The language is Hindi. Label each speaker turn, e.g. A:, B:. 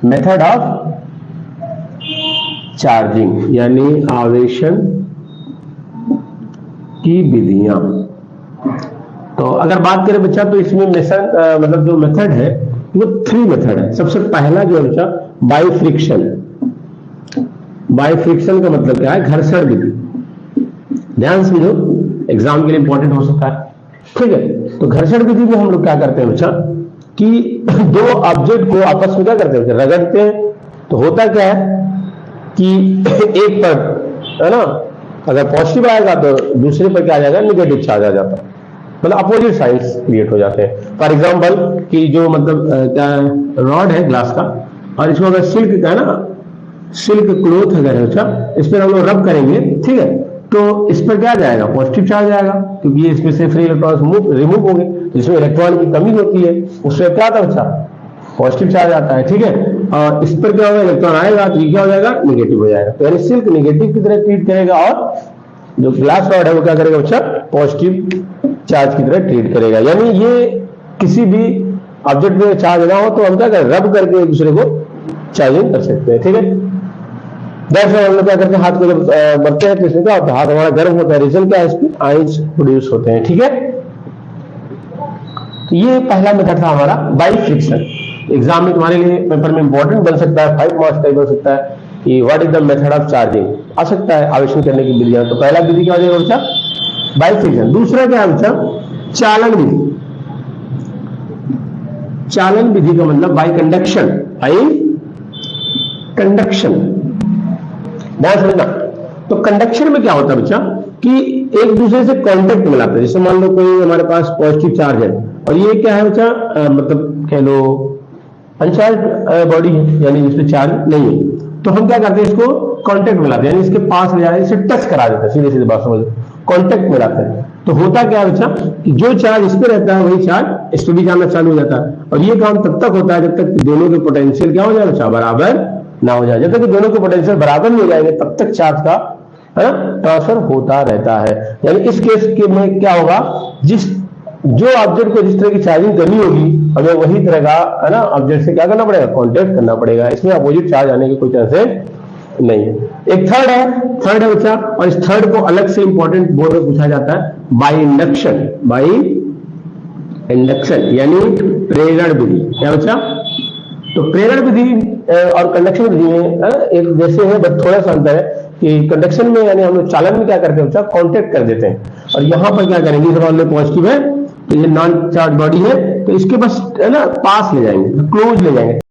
A: मेथड ऑफ चार्जिंग यानी आवेशन की विधियां। तो अगर बात करें बच्चा तो इसमें मतलब जो मेथड है वो 3 मेथड है। सबसे पहला जो है बच्चा बाइफ्रिक्शन। बाइफ्रिक्शन का मतलब क्या है? घर्षण विधि। ध्यान समझो, एग्जाम के लिए इंपॉर्टेंट हो सकता है। ठीक है, तो घर्षण विधि में हम लोग क्या करते हैं बच्चा कि दो ऑब्जेक्ट को आपस में क्या करते हैं? रगड़ते हैं। तो होता क्या है कि एक पर है ना, अगर पॉजिटिव आएगा तो दूसरे पर क्या आ जाएगा? नेगेटिव चार्ज आ जाता है, मतलब अपोजिट साइंस क्रिएट हो जाते हैं। फॉर एग्जाम्पल कि जो मतलब क्या रॉड है ग्लास का, और इसको अगर सिल्क का है ना, सिल्क क्लोथ अगर है अच्छा, इस पर हम लोग रब करेंगे, ठीक है, तो इस पर क्या जाएगा? पॉजिटिव चार्ज आएगा, क्योंकि ये इसमें से फ्री इलेक्ट्रॉन्स रिमूव होंगे। जिसमें इलेक्ट्रॉन की कमी होती है उससे क्या आता है बच्चा? पॉजिटिव चार्ज आता है। ठीक है, और इस पर क्या होगा? इलेक्ट्रॉन आएगा तो ये क्या हो जाएगा? नेगेटिव हो जाएगा। तो यानी सिल्क नेगेटिव की तरह ट्रीट करेगा और जो ग्लास रॉड है वो क्या करेगा बच्चा? पॉजिटिव चार्ज की तरह ट्रीट करेगा। यानी ये किसी भी ऑब्जेक्ट में चार्ज ना हो तो हम क्या करें? रब करके एक दूसरे को चार्जिंग कर सकते हैं। ठीक है, दरअसल हम लोग क्या करते हैं? हाथ को जब बढ़ते हैं तो इसमें क्या होता है? हाथ हमारा गर्म होता है। रीजन क्या है? इसमें आयंस प्रोड्यूस होते हैं। ठीक है, तो ये पहला मेथड था हमारा बाइफ्रिक्शन। एग्जाम में तुम्हारे लिए पेपर में इंपॉर्टेंट बन सकता है, 5 मार्क्स का बन सकता है कि what is the method of charging आ सकता है, आवेशन करने की विधियां। तो पहला विधि क्या हो जाएगा बच्चा? बाइफ्रिक्शन। दूसरा क्या है बच्चा? चालन विधि। चालन विधि का मतलब बाई कंडक्शन। बाई कंडक्शन, ध्यान समझना। तो कंडक्शन में क्या होता है बच्चा कि एक दूसरे से कांटेक्ट मिलाते हैं। जैसे मान लो कोई हमारे पास पॉजिटिव चार्ज है और ये क्या है बच्चा? मतलब कह लो अनचार्ज बॉडी है, यानी जिसमें चार्ज नहीं है। तो हम क्या करते हैं? इसको कांटेक्ट मिलाते हैं, यानी इसके पास ले जाते हैं, इसे टच करा देते हैं। सीधे सीधे बात समझो, कांटेक्ट मिलाते हैं। तो होता क्या है बच्चा कि जो चार्ज इस पे रहता है वही चार्ज इस पे भी जाना चालू हो जाता है। और ये काम तब तक होता है जब तक दोनों के पोटेंशियल क्या हो जाए बच्चा? बराबर ना हो जाए। जब तक दोनों के पोटेंशियल बराबर नहीं हो जाएंगे तब तक चार्ज का है ना ट्रांसफर होता रहता है। यानी इस केस के में क्या होगा? जो ऑब्जेक्ट को जिस तरह की चार्जिंग करनी होगी हमें वही तरह का है ना ऑब्जेक्ट से क्या करना पड़ेगा? कांटेक्ट करना पड़ेगा। इसमें अपोजिट चार्ज आने की कोई चांसेस नहीं है। एक थर्ड है बच्चा, और इस थर्ड को अलग से इंपॉर्टेंट बोर्ड में पूछा जाता है, बाई इंडक्शन। बाई इंडक्शन यानी प्रेरण विधि। क्या बच्चा? तो प्रेरण विधि और कंडक्शन विधि में एक जैसे है, बट थोड़ा सा अंतर है कि कंडक्शन में यानी हम लोग चालन में क्या करते हैं बच्चा? कांटेक्ट कर देते हैं। और यहां पर क्या करेंगे? इस मान लो पॉजिटिव है तो ये नॉन चार्ज बॉडी है, तो इसके बस है ना पास ले जाएंगे, क्लोज ले जाएंगे।